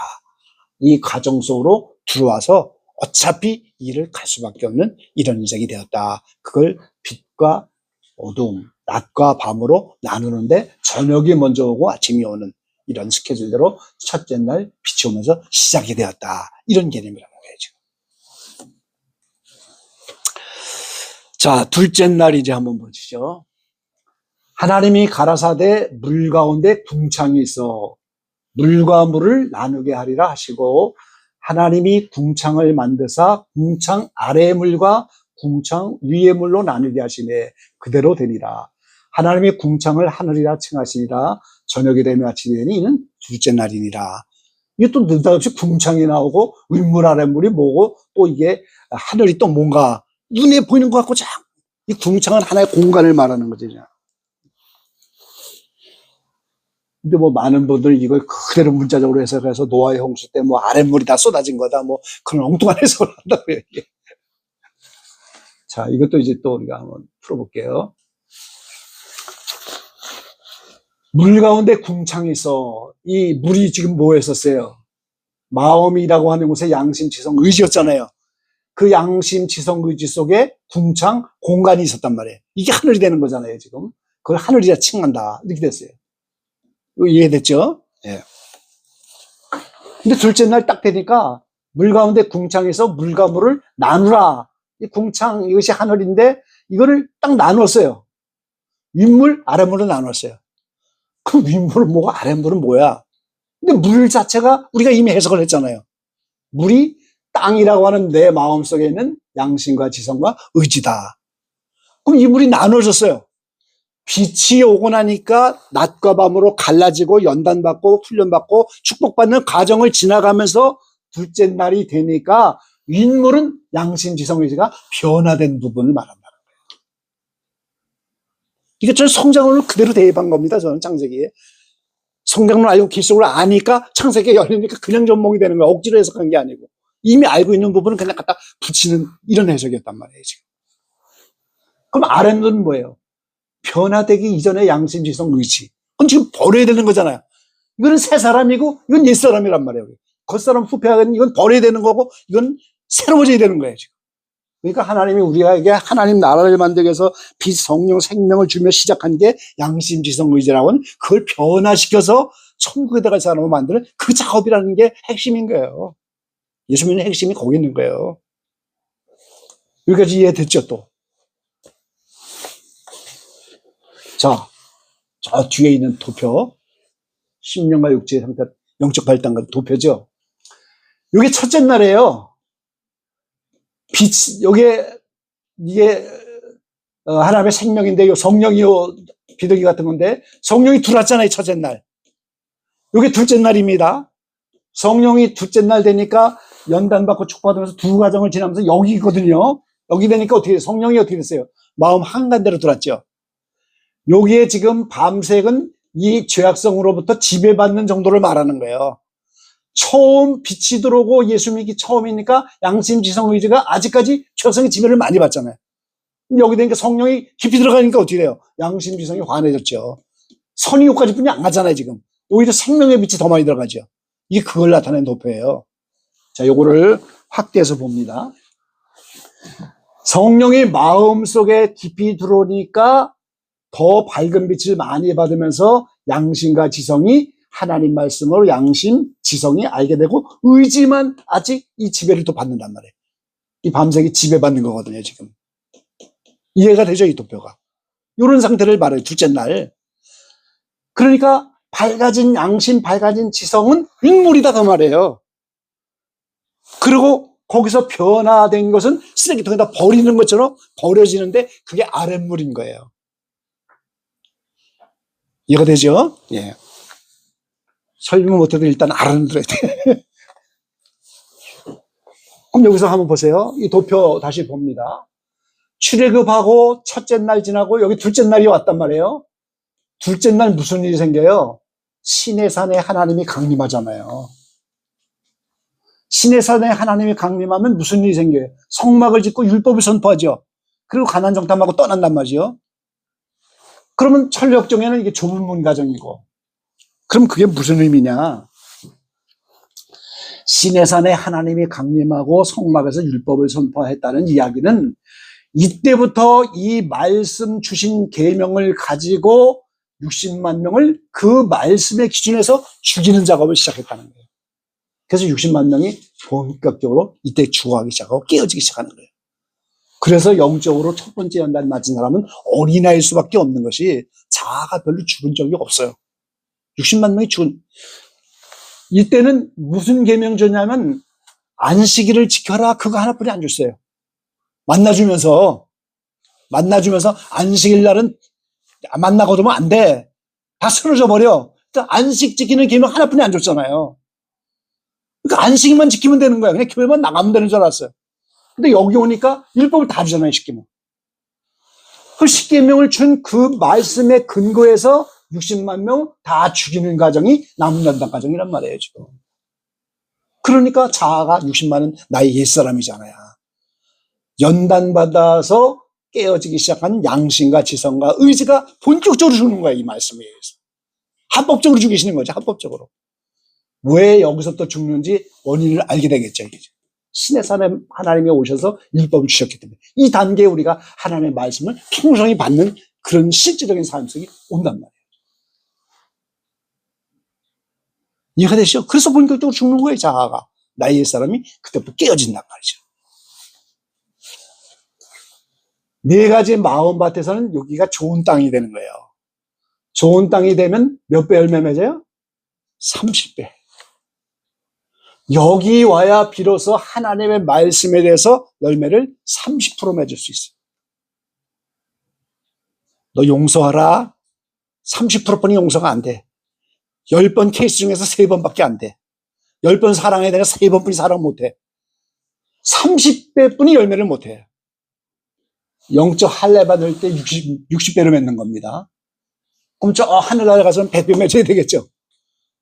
이 과정 속으로 들어와서 어차피 일을 갈 수밖에 없는 이런 인생이 되었다. 그걸 빛과 어둠, 낮과 밤으로 나누는데 저녁이 먼저 오고 아침이 오는 이런 스케줄대로 첫째 날 빛이 오면서 시작이 되었다. 이런 개념이라는 거예요, 지금. 자, 둘째 날 이제 한번 보시죠. 하나님이 가라사대 물 가운데 궁창이 있어 물과 물을 나누게 하리라 하시고 하나님이 궁창을 만드사 궁창 아래의 물과 궁창 위의 물로 나누게 하시네 그대로 되리라. 하나님이 궁창을 하늘이라 칭하시리라. 저녁이 되며 아침이 되니 이는 둘째 날이니라. 이게 또 느닷없이 궁창이 나오고 윗물 아랫물이 뭐고 또 이게 하늘이 또 뭔가 눈에 보이는 것 같고 이 궁창은 하나의 공간을 말하는 거죠. 근데 뭐 많은 분들이 이걸 그대로 문자적으로 해석해서 노아의 홍수 때 뭐 아랫물이 다 쏟아진 거다 뭐 그런 엉뚱한 해석을 한다고요, 이게. 자, 이것도 이제 또 우리가 한번 풀어볼게요. 물 가운데 궁창이 있어. 이 물이 지금 뭐였었어요? 마음이라고 하는 곳에 양심, 지성, 의지였잖아요. 그 양심, 지성, 의지 속에 궁창, 공간이 있었단 말이에요. 이게 하늘이 되는 거잖아요, 지금. 그걸 하늘이라 칭한다. 이렇게 됐어요. 이거 이해됐죠? 예. 근데 둘째 날 딱 되니까 물 가운데 궁창에서 물과 물을 나누라. 이 궁창, 이것이 하늘인데 이거를 딱 나눴어요. 윗물, 아랫물을 나눴어요. 그럼 윗물은 뭐고 아랫물은 뭐야? 근데 물 자체가 우리가 이미 해석을 했잖아요. 물이 땅이라고 하는 내 마음속에 있는 양심과 지성과 의지다. 그럼 이 물이 나눠졌어요. 빛이 오고 나니까 낮과 밤으로 갈라지고 연단받고 훈련받고 축복받는 과정을 지나가면서 둘째 날이 되니까 인물은 양심지성의지가 변화된 부분을 말한다는 거예요. 이게 저는 성장론을 그대로 대입한 겁니다. 저는 창세기에. 성장론 알고 기술을 아니까 창세기가 열리니까 그냥 전몽이 되는 거야. 억지로 해석한 게 아니고. 이미 알고 있는 부분은 그냥 갖다 붙이는 이런 해석이었단 말이에요, 지금. 그럼 아랫는 뭐예요? 변화되기 이전의 양심지성 의지. 그건 지금 버려야 되는 거잖아요. 이거는 새 사람이고, 이건 옛 사람이란 말이에요. 겉사람 후패하는 이건 버려야 되는 거고, 이건 새로워져야 되는 거예요, 지금. 그러니까 하나님이 우리에게 하나님 나라를 만들기 위해서 빛, 성령, 생명을 주며 시작한 게 양심지성 의지라고는 그걸 변화시켜서 천국에 들어갈 사람을 만드는 그 작업이라는 게 핵심인 거예요. 예수 믿는 핵심이 거기 있는 거예요. 여기까지 이해됐죠, 또? 자, 저 뒤에 있는 도표. 심령과 육체의 상태, 영적 발달과 도표죠. 이게 첫째 날이에요. 빛, 이게 하나님의 생명인데, 요 성령이 요 비둘기 같은 건데, 성령이 들어왔잖아요, 첫째 날. 이게 둘째 날입니다. 성령이 둘째 날 되니까 연단받고 축복받으면서 두 과정을 지나면서 여기거든요. 여기 되니까 어떻게 돼요? 성령이 어떻게 됐어요? 마음 한간대로 들어왔죠. 여기에 지금 밤색은 이 죄악성으로부터 지배받는 정도를 말하는 거예요. 처음 빛이 들어오고 예수 믿기 처음이니까 양심지성의지가 아직까지 죄악성의 지배를 많이 받잖아요. 여기 되니까 성령이 깊이 들어가니까 어떻게 돼요? 양심지성이 환해졌죠. 선의욕까지 뿐이 안 가잖아요, 지금. 오히려 생명의 빛이 더 많이 들어가죠. 이게 그걸 나타낸 도표예요. 자, 요거를 확대해서 봅니다. 성령이 마음속에 깊이 들어오니까 더 밝은 빛을 많이 받으면서 양심과 지성이 하나님 말씀으로 양심, 지성이 알게 되고 의지만 아직 이 지배를 또 받는단 말이에요. 이 밤색이 지배받는 거거든요, 지금. 이해가 되죠, 이 도표가. 이런 상태를 말해요, 둘째 날. 그러니까 밝아진 양심, 밝아진 지성은 윗물이다 그 말이에요. 그리고 거기서 변화된 것은 쓰레기통에다 버리는 것처럼 버려지는데 그게 아랫물인 거예요. 이해가 되죠? 예. 설명 못해도 일단 알아들어야 돼. 그럼 여기서 한번 보세요. 이 도표 다시 봅니다. 출애굽하고 첫째 날 지나고 여기 둘째 날이 왔단 말이에요. 둘째 날 무슨 일이 생겨요? 시내산에 하나님이 강림하잖아요. 시내산에 하나님이 강림하면 무슨 일이 생겨요? 성막을 짓고 율법을 선포하죠. 그리고 가나안 정탐하고 떠난단 말이죠. 그러면 철벽정에는 이게 좁은 문 가정이고, 그럼 그게 무슨 의미냐? 시내산에 하나님이 강림하고 성막에서 율법을 선포했다는 이야기는 이때부터 이 말씀 주신 계명을 가지고 60만 명을 그 말씀의 기준에서 죽이는 작업을 시작했다는 거예요. 그래서 60만 명이 본격적으로 이때 죽어가기 시작하고 깨어지기 시작하는 거예요. 그래서 영적으로 첫 번째 연단 맞은 사람은 어린아이일 수밖에 없는 것이 자아가 별로 죽은 적이 없어요. 60만 명이 죽은. 이때는 무슨 계명 줬냐면 안식일을 지켜라 그거 하나뿐이 안 줬어요. 만나주면서 안식일 날은 만나거두면 안 돼. 다 쓰러져 버려. 그러니까 안식 지키는 계명 하나뿐이 안 줬잖아요. 그러니까 안식일만 지키면 되는 거야. 그냥 교회만 나가면 되는 줄 알았어요. 근데 여기 오니까 율법을 다 주잖아요, 십계명. 그 십계명을 준 그 말씀의 근거에서 60만 명 다 죽이는 과정이 남은 연단 과정이란 말이에요, 지금. 그러니까 자아가 60만은 나의 옛사람이잖아요. 연단받아서 깨어지기 시작한 양심과 지성과 의지가 본격적으로 죽는 거예요, 이 말씀에 의해서. 합법적으로 죽이시는 거죠, 합법적으로. 왜 여기서 또 죽는지 원인을 알게 되겠죠, 이제. 신의 산에 하나님이 오셔서 율법을 주셨기 때문에 이 단계에 우리가 하나님의 말씀을 풍성히 받는 그런 실질적인 삶 속에 온단 말이에요. 이해가 되시죠? 그래서 본격적으로 죽는 거예요, 자아가. 나의 옛사람이 그때부터 깨어진단 말이죠. 네 가지 마음밭에서는 여기가 좋은 땅이 되는 거예요. 좋은 땅이 되면 몇 배 열매 맺어요? 30배. 여기 와야 비로소 하나님의 말씀에 대해서 열매를 30% 맺을 수 있어요. 너 용서하라. 30%뿐이 용서가 안 돼. 10번 케이스 중에서 3번밖에 안 돼. 10번 사랑해야 되니까 3번뿐이 사랑 못해. 30배뿐이 열매를 못해. 영적 할례 받을 때 60배로 맺는 겁니다. 그럼 저 하늘나라 가서는 100배 맺어야 되겠죠.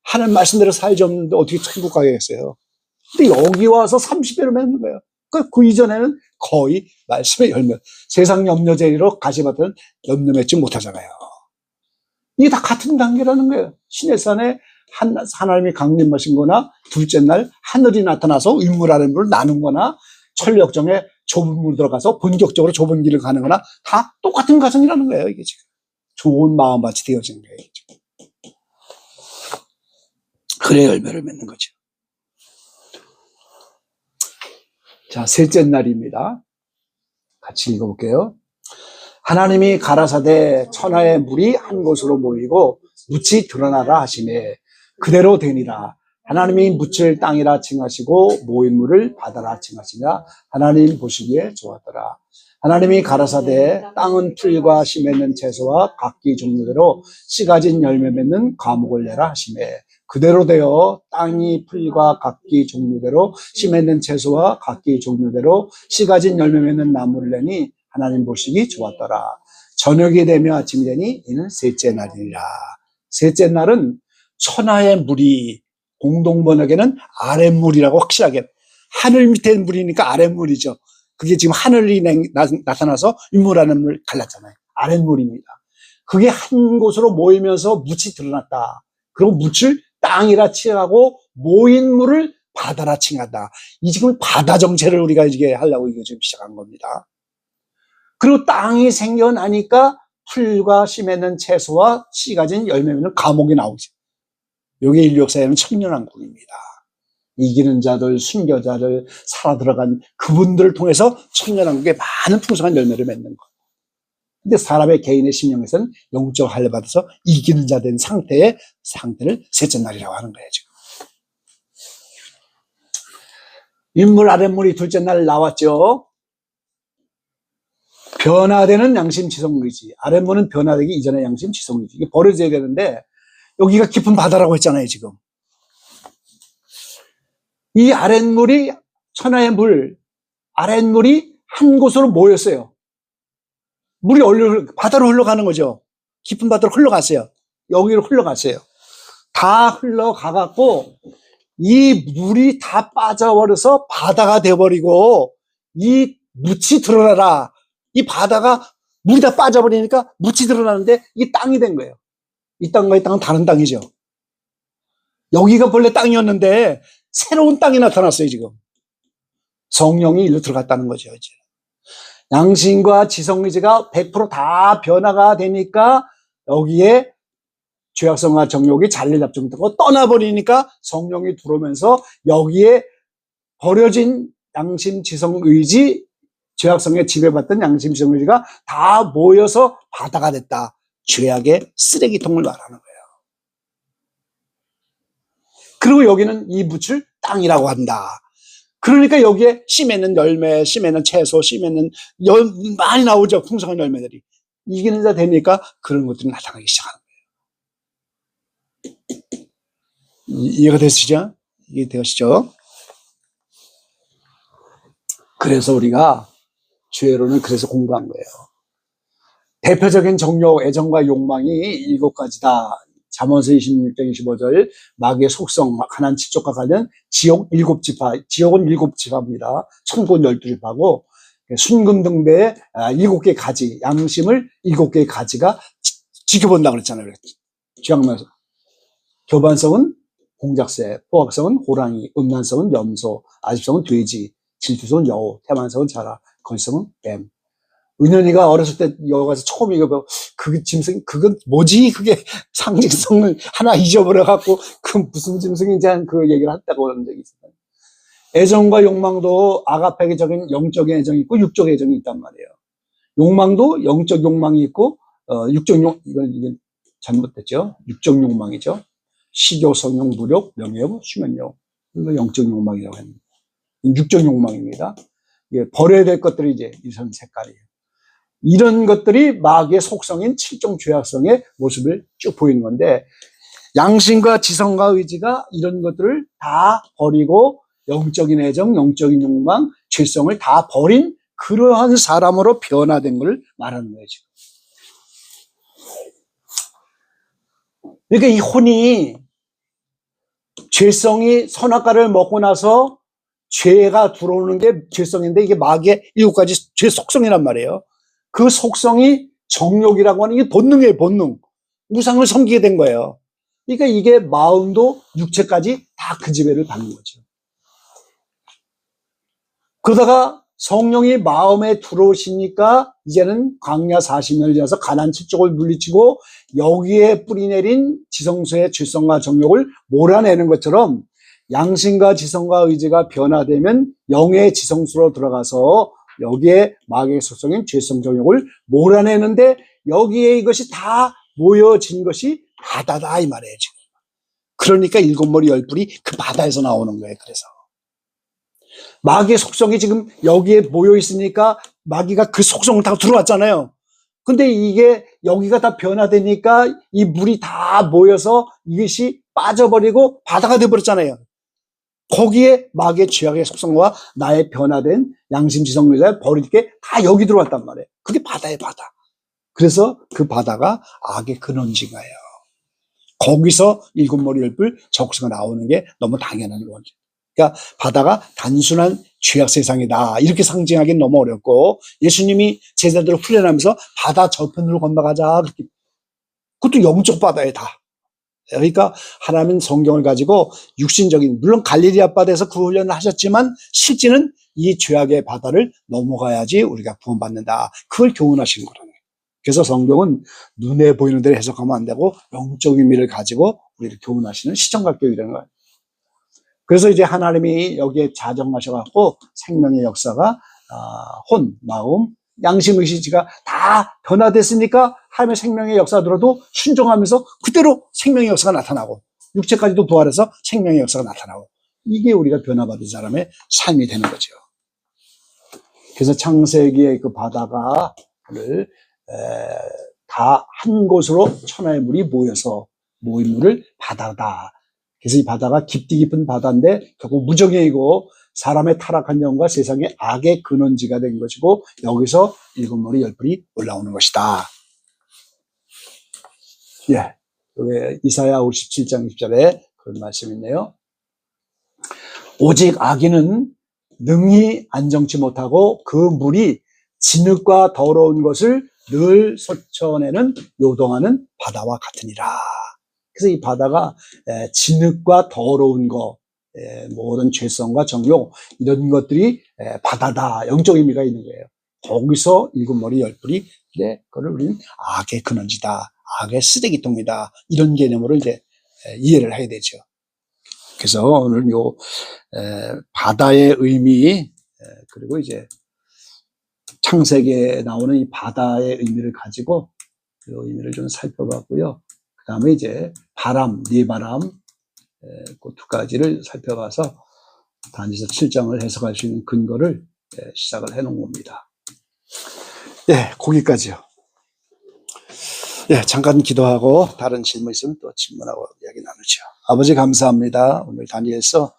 하늘 말씀대로 살지 없는데 어떻게 천국 가겠어요. 근데 여기 와서 30배로 맺는 거예요. 그 이전에는 거의 말씀의 열매, 세상 염려제로 가시밭은 염려 맺지 못하잖아요. 이게 다 같은 단계라는 거예요. 시내산에 하나님이 강림하신 거나 둘째 날 하늘이 나타나서 윗물 아랫물을 나눈 거나 천력정에 좁은 물 들어가서 본격적으로 좁은 길을 가는 거나 다 똑같은 과정이라는 거예요. 이게 지금 좋은 마음밭이 되어진 거예요. 지금. 그래 열매를 맺는 거죠. 자, 셋째 날입니다. 같이 읽어볼게요. 하나님이 가라사대 천하의 물이 한 곳으로 모이고 묻이 드러나라 하시매 그대로 되니라. 하나님이 묻을 땅이라 칭하시고 모인 물을 바다라 칭하시냐 하나님 보시기에 좋았더라. 하나님이 가라사대 땅은 풀과 씨 맺는 채소와 각기 종류대로 씨 가진 열매 맺는 과목을 내라 하시매 그대로 되어 땅이 풀과 각기 종류대로 씨 맺는 채소와 각기 종류대로 씨 가진 열매 맺는 나무를 내니 하나님 보시기 좋았더라. 저녁이 되며 아침이 되니 이는 셋째 날이니라. 셋째 날은 천하의 물이 공동번역에는 아랫물이라고 확실하게 하늘 밑에 물이니까 아랫물이죠. 그게 지금 하늘이 나타나서 윗물 아랫물 갈랐잖아요. 아랫물입니다. 그게 한 곳으로 모이면서 묻이 드러났다. 그리고 묻을 땅이라 칭하고 모인 물을 바다라 칭한다. 이 지금 바다 정체를 우리가 이게 하려고 이거 지금 시작한 겁니다. 그리고 땅이 생겨나니까 풀과 씨 맺는 채소와 씨 가진 열매 맺는 과목이 나오죠. 이게 인류 역사에는 천년왕국입니다. 이기는 자들, 순교자들, 살아 들어간 그분들을 통해서 천년왕국에 많은 풍성한 열매를 맺는 것. 근데 사람의 개인의 심령에서는 영적 할례 받아서 이기는 자 된 상태를 셋째 날이라고 하는 거예요, 지금. 윗물, 아랫물이 둘째 날 나왔죠. 변화되는 양심, 지성, 의지. 아랫물은 변화되기 이전의 양심, 지성, 의지. 이게 버려져야 되는데, 여기가 깊은 바다라고 했잖아요, 지금. 이 아랫물이, 천하의 물, 아랫물이 한 곳으로 모였어요. 물이 바다로 흘러가는 거죠. 깊은 바다로 흘러갔어요. 여기로 흘러갔어요. 다 흘러가갖고, 이 물이 다 빠져버려서 바다가 돼버리고, 이 묻이 드러나라. 이 바다가 물이 다 빠져버리니까 묻이 드러나는데 이게 땅이 된 거예요. 이 땅과 이 땅은 다른 땅이죠. 여기가 본래 땅이었는데 새로운 땅이 나타났어요, 지금. 성령이 일로 들어갔다는 거죠, 이제. 양심과 지성의지가 100% 변화가 되니까 여기에 죄악성과 정욕이 자리를 잡고 떠나버리니까 성령이 들어오면서 여기에 버려진 양심, 지성의지, 죄악성에 지배받던 양심, 지성의지가 다 모여서 바다가 됐다. 죄악의 쓰레기통을 말하는 거예요. 그리고 여기는 이 묻을 땅이라고 한다. 그러니까 여기에 씨 맺는 열매, 씨 맺는 채소, 씨 맺는 많이 나오죠. 풍성한 열매들이. 이기는 자 되니까 그런 것들이 나타나기 시작하는 거예요. 이해가 되시죠? 이해 되시죠? 그래서 우리가 죄로는 그래서 공부한 거예요. 대표적인 정욕, 애정과 욕망이 7가지다. 잠언서 26장 25절, 마귀의 속성, 가난 칠족과 관련 지옥 7지파, 지옥은 7지파입니다. 천국은 12지파고, 순금등배의 7개의 가지, 양심을 7개의 가지가 지켜본다 그랬잖아요. 죄악면서. 교반성은 공작새, 포악성은 호랑이, 음란성은 염소, 아집성은 돼지, 질투성은 여우, 태만성은 자라, 거짓성은 뱀. 은연이가 어렸을 때 여기 가서 처음 이거 그 짐승 그건 뭐지? 그게 상징성을 하나 잊어버려갖고 그 무슨 짐승인지 한 그 얘기를 했다고 하는 적이 있어요. 애정과 욕망도 아가페적인 영적인 애정이 있고 육적인 애정이 있단 말이에요. 욕망도 영적 욕망이 있고 육적 욕 이게 잘못됐죠. 육적 욕망이죠. 식욕, 성욕, 무욕, 명예욕, 수면욕. 이거 영적 욕망이라고 합니다. 육적 욕망입니다. 버려야 될 것들이 이제 이런 색깔이에요. 이런 것들이 마귀의 속성인 7종 죄악성의 모습을 쭉 보이는 건데 양심과 지성과 의지가 이런 것들을 다 버리고 영적인 애정, 영적인 욕망, 죄성을 다 버린 그러한 사람으로 변화된 걸 말하는 거예요, 지금. 그러니까 이 혼이 죄성이 선악과를 먹고 나서 죄가 들어오는 게 죄성인데 이게 마귀의 7가지 죄 속성이란 말이에요. 그 속성이 정욕이라고 하는 게 본능이에요, 본능. 우상을 섬기게 된 거예요. 그러니까 이게 마음도 육체까지 다 그 지배를 받는 거죠. 그러다가 성령이 마음에 들어오시니까 이제는 광야 40년을 지나서 가나안 7족을 물리치고 여기에 뿌리내린 지성소의 죄성과 정욕을 몰아내는 것처럼 양심과 지성과 의지가 변화되면 영의 지성소로 들어가서 여기에 마귀의 속성인 죄성 정욕을 몰아내는데 여기에 이것이 다 모여진 것이 바다다 이 말이에요, 지금. 그러니까 7머리 10뿔이 그 바다에서 나오는 거예요. 그래서 마귀의 속성이 지금 여기에 모여 있으니까 마귀가 그 속성을 다 들어왔잖아요. 근데 이게 여기가 다 변화되니까 이 물이 다 모여서 이것이 빠져버리고 바다가 되어버렸잖아요. 거기에 마귀의 죄악의 속성과 나의 변화된 양심지성의가 버릴 게 다 여기 들어왔단 말이에요. 그게 바다예요, 바다. 그래서 그 바다가 악의 근원지가예요. 거기서 7머리 10뿔 적수가 나오는 게 너무 당연한 거죠. 그러니까 바다가 단순한 죄악 세상이다 이렇게 상징하기는 너무 어렵고 예수님이 제자들을 훈련하면서 바다 저편으로 건너가자 그렇게 그것도 영적 바다에 다. 그러니까 하나님은 성경을 가지고 육신적인 물론 갈릴리 앞바다에서 그 훈련을 하셨지만 실제는 이 죄악의 바다를 넘어가야지 우리가 구원받는다. 그걸 교훈하신 거라는 거예요. 그래서 성경은 눈에 보이는 대로 해석하면 안 되고 영적 의미를 가지고 우리를 교훈하시는 시청각교육이라는 거예요. 그래서 이제 하나님이 여기에 자정하셔갖고 생명의 역사가 혼, 마음, 양심, 의지가 다 변화됐으니까 하나님의 생명의 역사 들어도 순종하면서 그대로 생명의 역사가 나타나고 육체까지도 부활해서 생명의 역사가 나타나고 이게 우리가 변화받은 사람의 삶이 되는 거죠. 그래서 창세기의 그 바다가를 다 한 곳으로 천하의 물이 모여서 모인 물을 바다다. 그래서 이 바다가 깊디 깊은 바다인데 결국 무정의이고 사람의 타락한 영과 세상의 악의 근원지가 된 것이고 여기서 7머리 10뿔이 올라오는 것이다. 예, 여기 이사야 57장 20절에 그런 말씀이 있네요. 오직 악인은 능히 안정치 못하고 그 물이 진흙과 더러운 것을 늘 솟쳐내는 요동하는 바다와 같으니라. 그래서 이 바다가 진흙과 더러운 것, 모든 죄성과 정욕 이런 것들이 바다다. 영적 의미가 있는 거예요. 거기서 7머리 10뿔이 그걸 우리는 악의 근원지다. 악의 쓰레기통이다. 이런 개념으로 이제 이해를 해야 되죠. 그래서 오늘 요 바다의 의미 그리고 이제 창세기에 나오는 이 바다의 의미를 가지고 그 의미를 좀 살펴봤고요. 그 다음에 이제 바람, 네바람 그 두 가지를 살펴봐서 단지서 7장을 해석할 수 있는 근거를 시작을 해놓은 겁니다. 예, 거기까지요. 예, 잠깐 기도하고 다른 질문 있으면 또 질문하고 이야기 나누죠. 아버지 감사합니다. 오늘 다니엘서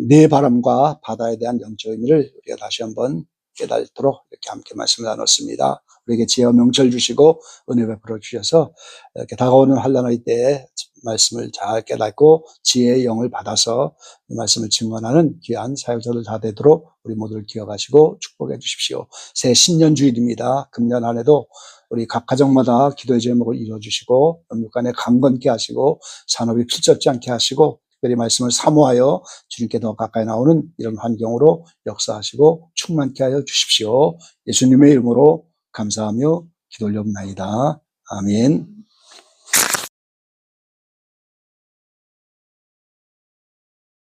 네 바람과 바다에 대한 영적 의미를 우리가 다시 한번 깨닫도록 이렇게 함께 말씀을 나눴습니다. 우리에게 지혜와 명철 주시고 은혜 베풀어 주셔서 이렇게 다가오는 환난의 때에 말씀을 잘 깨닫고 지혜의 영을 받아서 이 말씀을 증언하는 귀한 사역자들 다 되도록 우리 모두를 기억하시고 축복해 주십시오. 새 신년 주일입니다. 금년 안에도 우리 각 가정마다 기도의 제목을 이루어주시고 영육간에 강건케 하시고 산업이 필적지 않게 하시고 특별히 말씀을 사모하여 주님께 더 가까이 나오는 이런 환경으로 역사하시고 충만케 하여 주십시오. 예수님의 이름으로 감사하며 기도 올려옵나이다. 아멘.